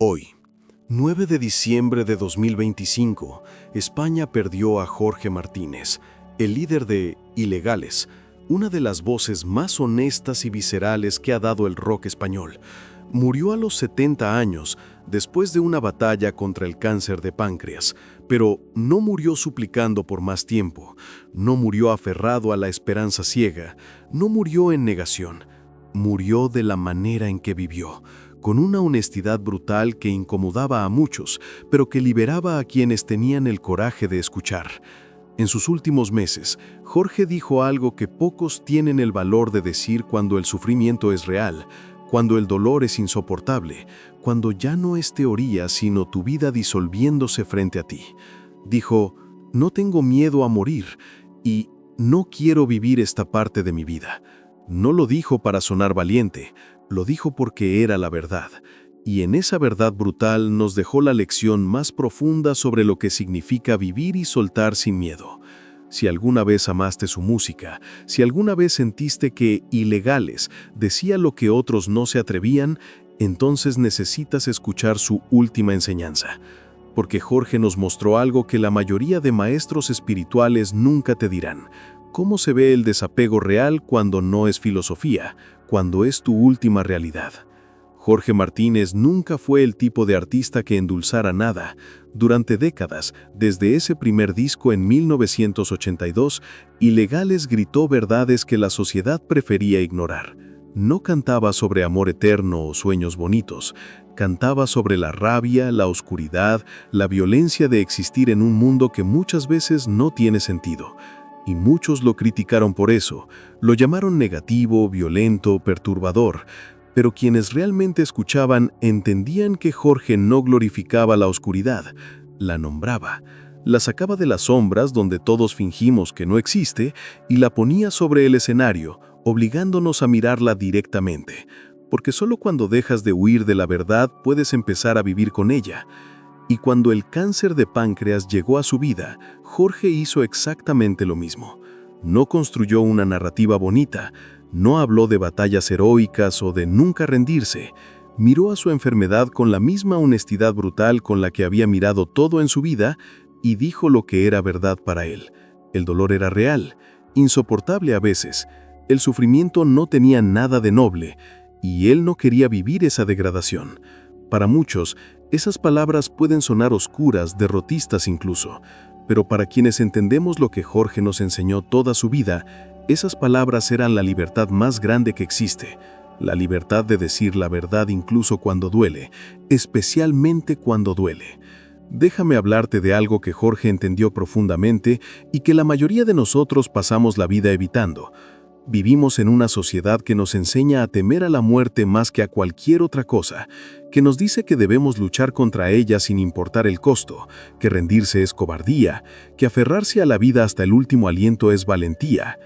Hoy, 9 de diciembre de 2025, España perdió a Jorge Martínez, el líder de Ilegales, una de las voces más honestas y viscerales que ha dado el rock español. Murió a los 70 años después de una batalla contra el cáncer de páncreas, pero no murió suplicando por más tiempo, no murió aferrado a la esperanza ciega, no murió en negación, murió de la manera en que vivió, con una honestidad brutal que incomodaba a muchos, pero que liberaba a quienes tenían el coraje de escuchar. En sus últimos meses, Jorge dijo algo que pocos tienen el valor de decir cuando el sufrimiento es real, cuando el dolor es insoportable, cuando ya no es teoría sino tu vida disolviéndose frente a ti. Dijo, no tengo miedo a morir y no quiero vivir esta parte de mi vida. No lo dijo para sonar valiente, lo dijo porque era la verdad. Y en esa verdad brutal nos dejó la lección más profunda sobre lo que significa vivir y soltar sin miedo. Si alguna vez amaste su música, si alguna vez sentiste que Ilegales decía lo que otros no se atrevían, entonces necesitas escuchar su última enseñanza. Porque Jorge nos mostró algo que la mayoría de maestros espirituales nunca te dirán. ¿Cómo se ve el desapego real cuando no es filosofía, cuando es tu última realidad? Jorge Martínez nunca fue el tipo de artista que endulzara nada. Durante décadas, desde ese primer disco en 1982, Ilegales gritó verdades que la sociedad prefería ignorar. No cantaba sobre amor eterno o sueños bonitos, cantaba sobre la rabia, la oscuridad, la violencia de existir en un mundo que muchas veces no tiene sentido. Y muchos lo criticaron por eso, lo llamaron negativo, violento, perturbador. Pero quienes realmente escuchaban entendían que Jorge no glorificaba la oscuridad, la nombraba, la sacaba de las sombras donde todos fingimos que no existe y la ponía sobre el escenario, obligándonos a mirarla directamente, porque solo cuando dejas de huir de la verdad puedes empezar a vivir con ella. Y cuando el cáncer de páncreas llegó a su vida, Jorge hizo exactamente lo mismo. No construyó una narrativa bonita, no habló de batallas heroicas o de nunca rendirse. Miró a su enfermedad con la misma honestidad brutal con la que había mirado todo en su vida y dijo lo que era verdad para él. El dolor era real, insoportable a veces. El sufrimiento no tenía nada de noble y él no quería vivir esa degradación. Para muchos, esas palabras pueden sonar oscuras, derrotistas incluso, pero para quienes entendemos lo que Jorge nos enseñó toda su vida, esas palabras eran la libertad más grande que existe, la libertad de decir la verdad incluso cuando duele, especialmente cuando duele. Déjame hablarte de algo que Jorge entendió profundamente y que la mayoría de nosotros pasamos la vida evitando. Vivimos en una sociedad que nos enseña a temer a la muerte más que a cualquier otra cosa, que nos dice que debemos luchar contra ella sin importar el costo, que rendirse es cobardía, que aferrarse a la vida hasta el último aliento es valentía.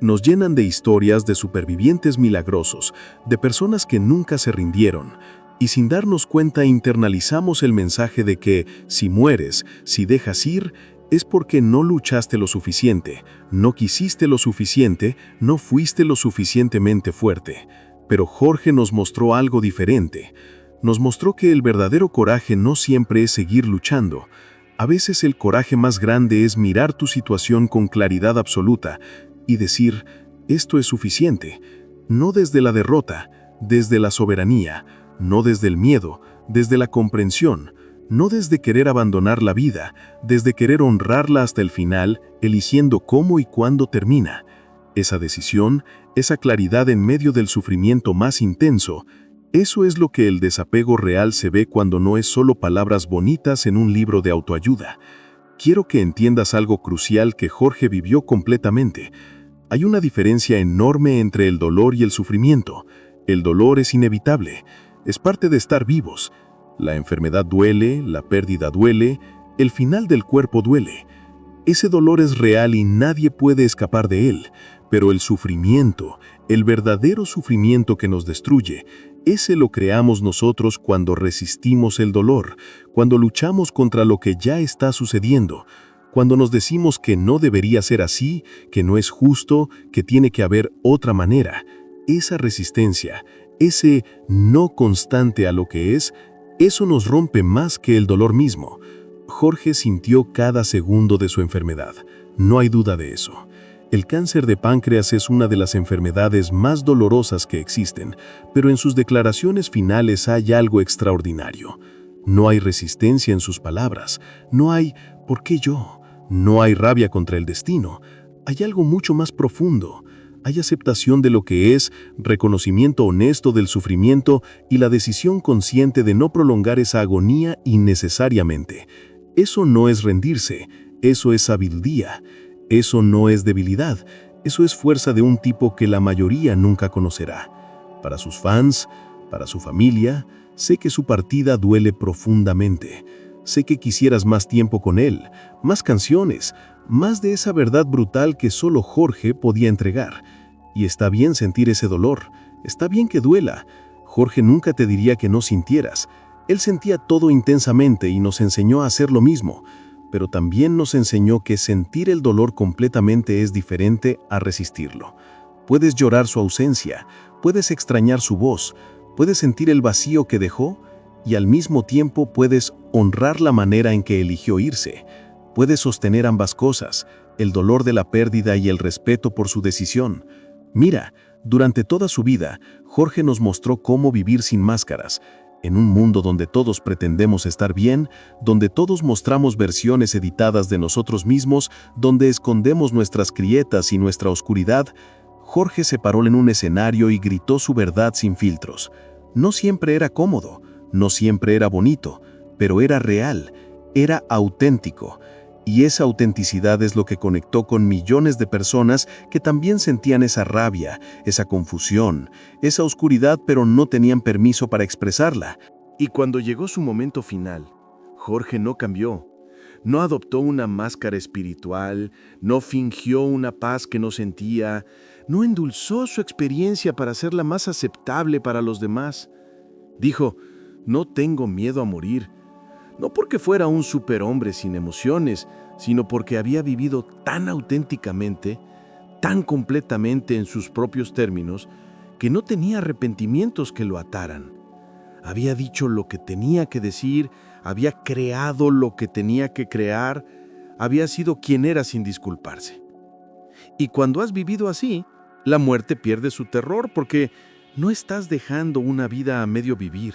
Nos llenan de historias de supervivientes milagrosos, de personas que nunca se rindieron, y sin darnos cuenta internalizamos el mensaje de que si mueres, si dejas ir, es porque no luchaste lo suficiente, no quisiste lo suficiente, no fuiste lo suficientemente fuerte. Pero Jorge nos mostró algo diferente. Nos mostró que el verdadero coraje no siempre es seguir luchando. A veces el coraje más grande es mirar tu situación con claridad absoluta y decir, esto es suficiente. No desde la derrota, desde la soberanía, no desde el miedo, desde la comprensión. No desde querer abandonar la vida, desde querer honrarla hasta el final, eligiendo cómo y cuándo termina. Esa decisión, esa claridad en medio del sufrimiento más intenso, eso es lo que el desapego real se ve cuando no es solo palabras bonitas en un libro de autoayuda. Quiero que entiendas algo crucial que Jorge vivió completamente. Hay una diferencia enorme entre el dolor y el sufrimiento. El dolor es inevitable, es parte de estar vivos. La enfermedad duele, la pérdida duele, el final del cuerpo duele. Ese dolor es real y nadie puede escapar de él, pero el sufrimiento, el verdadero sufrimiento que nos destruye, ese lo creamos nosotros cuando resistimos el dolor, cuando luchamos contra lo que ya está sucediendo, cuando nos decimos que no debería ser así, que no es justo, que tiene que haber otra manera. Esa resistencia, ese no constante a lo que es, Eso nos rompe más que el dolor mismo. Jorge sintió cada segundo de su enfermedad, no hay duda de eso. El cáncer de páncreas es una de las enfermedades más dolorosas que existen, pero en sus declaraciones finales hay algo extraordinario. No hay resistencia en sus palabras, no hay ¿por qué yo? No hay rabia contra el destino. Hay algo mucho más profundo. Hay aceptación de lo que es, reconocimiento honesto del sufrimiento y la decisión consciente de no prolongar esa agonía innecesariamente. Eso no es rendirse, eso es sabiduría. Eso no es debilidad, eso es fuerza de un tipo que la mayoría nunca conocerá. Para sus fans, para su familia, sé que su partida duele profundamente. Sé que quisieras más tiempo con él, más canciones, más de esa verdad brutal que solo Jorge podía entregar. Y está bien sentir ese dolor, está bien que duela. Jorge nunca te diría que no sintieras. Él sentía todo intensamente y nos enseñó a hacer lo mismo. Pero también nos enseñó que sentir el dolor completamente es diferente a resistirlo. Puedes llorar su ausencia, puedes extrañar su voz, puedes sentir el vacío que dejó y al mismo tiempo puedes honrar la manera en que eligió irse. Puedes sostener ambas cosas, el dolor de la pérdida y el respeto por su decisión. Mira, durante toda su vida, Jorge nos mostró cómo vivir sin máscaras. En un mundo donde todos pretendemos estar bien, donde todos mostramos versiones editadas de nosotros mismos, donde escondemos nuestras grietas y nuestra oscuridad, Jorge se paró en un escenario y gritó su verdad sin filtros. No siempre era cómodo, no siempre era bonito, pero era real, era auténtico. Y esa autenticidad es lo que conectó con millones de personas que también sentían esa rabia, esa confusión, esa oscuridad, pero no tenían permiso para expresarla. Y cuando llegó su momento final, Jorge no cambió. No adoptó una máscara espiritual, no fingió una paz que no sentía, no endulzó su experiencia para hacerla más aceptable para los demás. Dijo, no tengo miedo a morir. No porque fuera un superhombre sin emociones, sino porque había vivido tan auténticamente, tan completamente en sus propios términos, que no tenía arrepentimientos que lo ataran. Había dicho lo que tenía que decir, había creado lo que tenía que crear, había sido quien era sin disculparse. Y cuando has vivido así, la muerte pierde su terror porque no estás dejando una vida a medio vivir.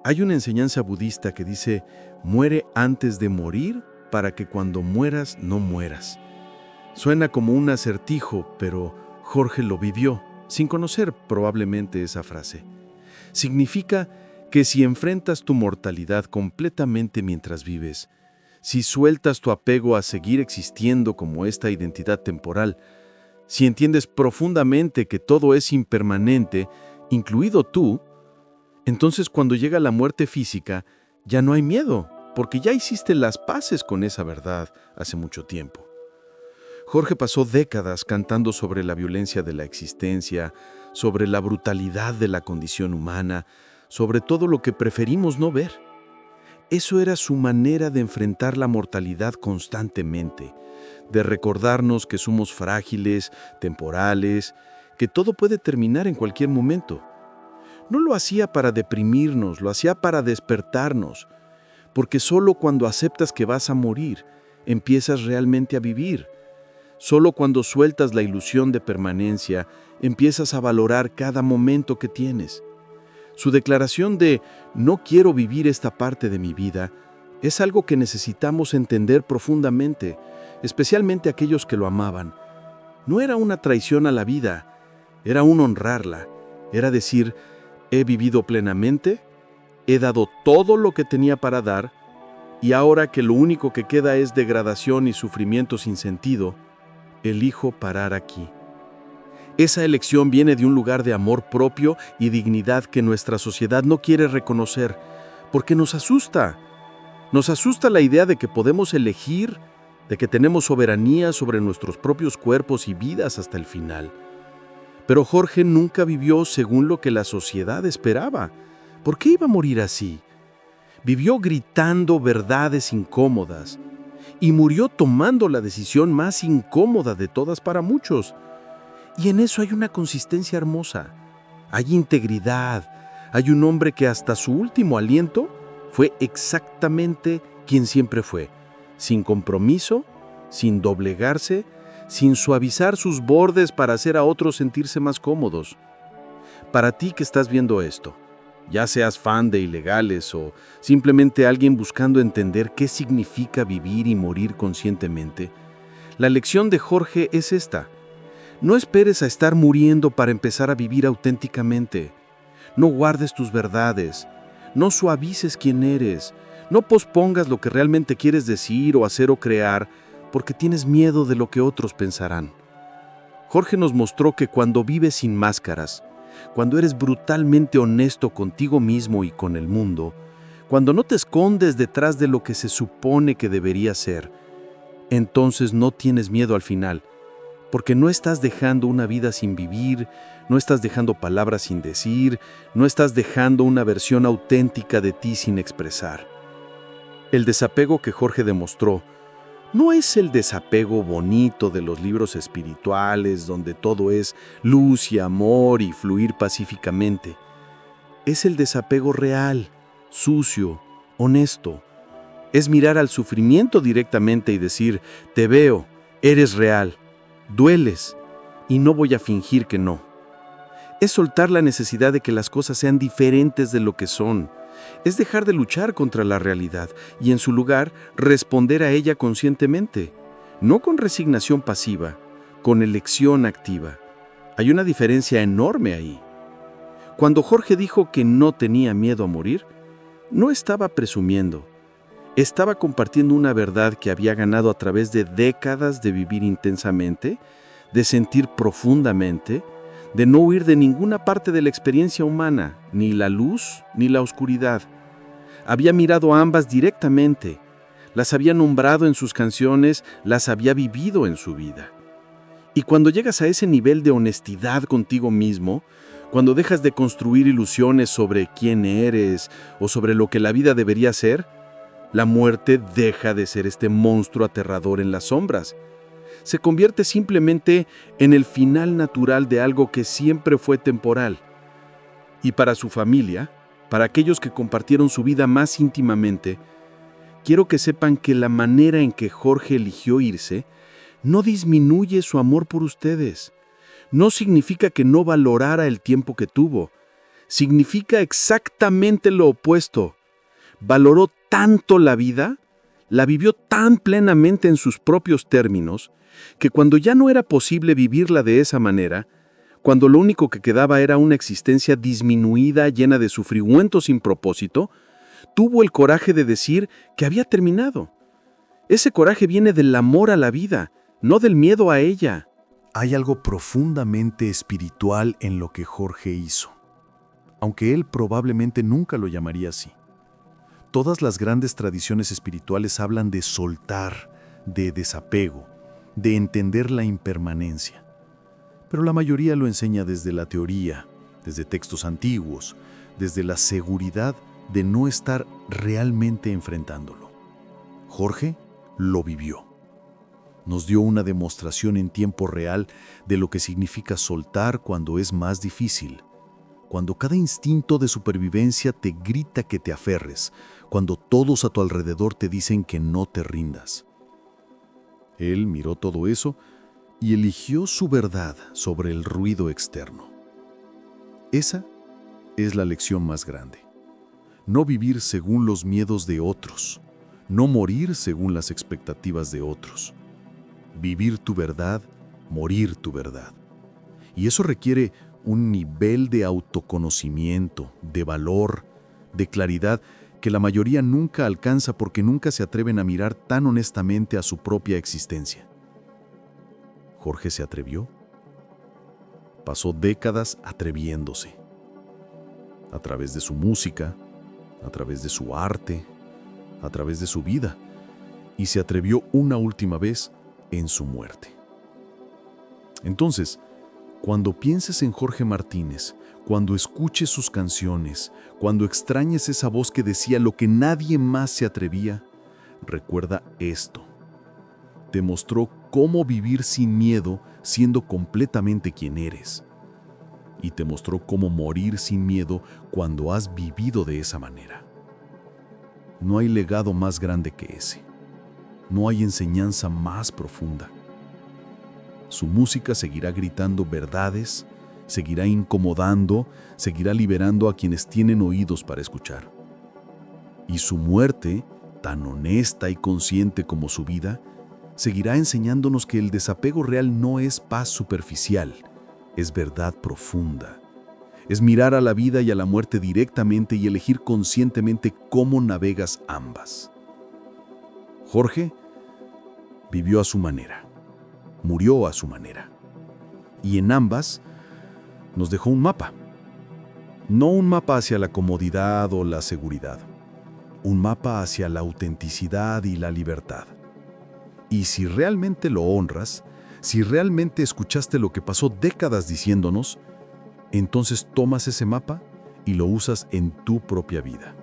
Hay una enseñanza budista que dice, muere antes de morir para que cuando mueras no mueras. Suena como un acertijo, pero Jorge lo vivió, sin conocer probablemente esa frase. Significa que si enfrentas tu mortalidad completamente mientras vives, si sueltas tu apego a seguir existiendo como esta identidad temporal, si entiendes profundamente que todo es impermanente, incluido tú, entonces cuando llega la muerte física, ya no hay miedo, porque ya hiciste las paces con esa verdad hace mucho tiempo. Jorge pasó décadas cantando sobre la violencia de la existencia, sobre la brutalidad de la condición humana, sobre todo lo que preferimos no ver. Eso era su manera de enfrentar la mortalidad constantemente, de recordarnos que somos frágiles, temporales, que todo puede terminar en cualquier momento. No lo hacía para deprimirnos, lo hacía para despertarnos, porque solo cuando aceptas que vas a morir, empiezas realmente a vivir. Solo cuando sueltas la ilusión de permanencia, empiezas a valorar cada momento que tienes. Su declaración de «no quiero vivir esta parte de mi vida» es algo que necesitamos entender profundamente, especialmente aquellos que lo amaban. No era una traición a la vida, era un honrarla, era decir «he vivido plenamente, he dado todo lo que tenía para dar, y ahora que lo único que queda es degradación y sufrimiento sin sentido, elijo parar aquí». Esa elección viene de un lugar de amor propio y dignidad que nuestra sociedad no quiere reconocer, porque nos asusta. Nos asusta la idea de que podemos elegir, de que tenemos soberanía sobre nuestros propios cuerpos y vidas hasta el final. Pero Jorge nunca vivió según lo que la sociedad esperaba. ¿Por qué iba a morir así? Vivió gritando verdades incómodas y murió tomando la decisión más incómoda de todas para muchos. Y en eso hay una consistencia hermosa. Hay integridad, Hay un hombre que hasta su último aliento fue exactamente quien siempre fue, sin compromiso, sin doblegarse, sin suavizar sus bordes para hacer a otros sentirse más cómodos. Para ti que estás viendo esto, ya seas fan de Ilegales o simplemente alguien buscando entender qué significa vivir y morir conscientemente, la lección de Jorge es esta. No esperes a estar muriendo para empezar a vivir auténticamente. No guardes tus verdades. No suavices quién eres. No pospongas lo que realmente quieres decir o hacer o crear porque tienes miedo de lo que otros pensarán. Jorge nos mostró que cuando vives sin máscaras, cuando eres brutalmente honesto contigo mismo y con el mundo, cuando no te escondes detrás de lo que se supone que debería ser, entonces no tienes miedo al final, porque no estás dejando una vida sin vivir, no estás dejando palabras sin decir, no estás dejando una versión auténtica de ti sin expresar. El desapego que Jorge demostró no es el desapego bonito de los libros espirituales donde todo es luz y amor y fluir pacíficamente. Es el desapego real, sucio, honesto. Es mirar al sufrimiento directamente y decir, te veo, eres real, dueles, y no voy a fingir que no. Es soltar la necesidad de que las cosas sean diferentes de lo que son. Es dejar de luchar contra la realidad y en su lugar responder a ella conscientemente, no con resignación pasiva, con elección activa. Hay una diferencia enorme ahí. Cuando Jorge dijo que no tenía miedo a morir, no estaba presumiendo. Estaba compartiendo una verdad que había ganado a través de décadas de vivir intensamente, de sentir profundamente, de no huir de ninguna parte de la experiencia humana, ni la luz ni la oscuridad. Había mirado a ambas directamente, las había nombrado en sus canciones, las había vivido en su vida. Y cuando llegas a ese nivel de honestidad contigo mismo, cuando dejas de construir ilusiones sobre quién eres o sobre lo que la vida debería ser, la muerte deja de ser este monstruo aterrador en las sombras. Se convierte simplemente en el final natural de algo que siempre fue temporal. Y para su familia, para aquellos que compartieron su vida más íntimamente, quiero que sepan que la manera en que Jorge eligió irse no disminuye su amor por ustedes. No significa que no valorara el tiempo que tuvo. Significa exactamente lo opuesto. Valoró tanto la vida, la vivió tan plenamente en sus propios términos, que cuando ya no era posible vivirla de esa manera, cuando lo único que quedaba era una existencia disminuida, llena de sufrimiento sin propósito, tuvo el coraje de decir que había terminado. Ese coraje viene del amor a la vida, no del miedo a ella. Hay algo profundamente espiritual en lo que Jorge hizo, aunque él probablemente nunca lo llamaría así. Todas las grandes tradiciones espirituales hablan de soltar, de desapego, de entender la impermanencia. Pero la mayoría lo enseña desde la teoría, desde textos antiguos, desde la seguridad de no estar realmente enfrentándolo. Jorge lo vivió. Nos dio una demostración en tiempo real de lo que significa soltar cuando es más difícil, cuando cada instinto de supervivencia te grita que te aferres, cuando todos a tu alrededor te dicen que no te rindas. Él miró todo eso y eligió su verdad sobre el ruido externo. Esa es la lección más grande. No vivir según los miedos de otros, no morir según las expectativas de otros. Vivir tu verdad, morir tu verdad. Y eso requiere un nivel de autoconocimiento, de valor, de claridad que la mayoría nunca alcanza porque nunca se atreven a mirar tan honestamente a su propia existencia. Jorge se atrevió. Pasó décadas atreviéndose. A través de su música, a través de su arte, a través de su vida. Y se atrevió una última vez en su muerte. Entonces, cuando pienses en Jorge Martínez, cuando escuches sus canciones, cuando extrañes esa voz que decía lo que nadie más se atrevía, recuerda esto. Te mostró cómo vivir sin miedo siendo completamente quien eres. y te mostró cómo morir sin miedo cuando has vivido de esa manera. No hay legado más grande que ese. No hay enseñanza más profunda. Su música seguirá gritando verdades, seguirá incomodando, seguirá liberando a quienes tienen oídos para escuchar. Y su muerte, tan honesta y consciente como su vida, seguirá enseñándonos que el desapego real no es paz superficial, es verdad profunda. Es mirar a la vida y a la muerte directamente y elegir conscientemente cómo navegas ambas. Jorge vivió a su manera, murió a su manera, y en ambas nos dejó un mapa. No un mapa hacia la comodidad o la seguridad, un mapa hacia la autenticidad y la libertad. Y si realmente lo honras, si realmente escuchaste lo que pasó décadas diciéndonos, entonces tomas ese mapa y lo usas en tu propia vida.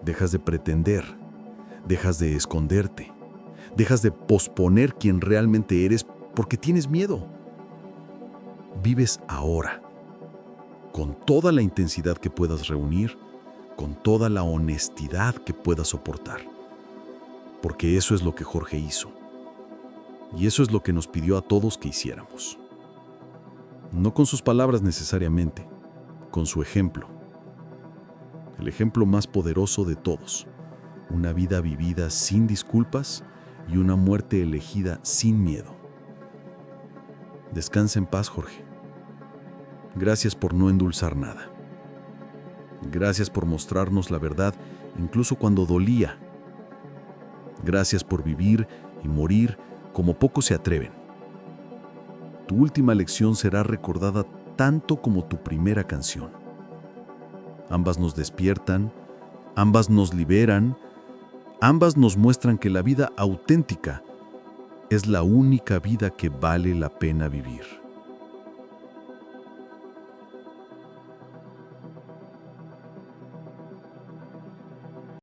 Dejas de pretender, dejas de esconderte, dejas de posponer quién realmente eres porque tienes miedo. Vives ahora, con toda la intensidad que puedas reunir, con toda la honestidad que puedas soportar. Porque eso es lo que Jorge hizo. Y eso es lo que nos pidió a todos que hiciéramos. No con sus palabras necesariamente, con su ejemplo. El ejemplo más poderoso de todos. Una vida vivida sin disculpas y una muerte elegida sin miedo. Descansa en paz, Jorge. Gracias por no endulzar nada. Gracias por mostrarnos la verdad incluso cuando dolía. Gracias por vivir y morir como pocos se atreven. Tu última lección será recordada tanto como tu primera canción. Ambas nos despiertan, ambas nos liberan, ambas nos muestran que la vida auténtica es la única vida que vale la pena vivir.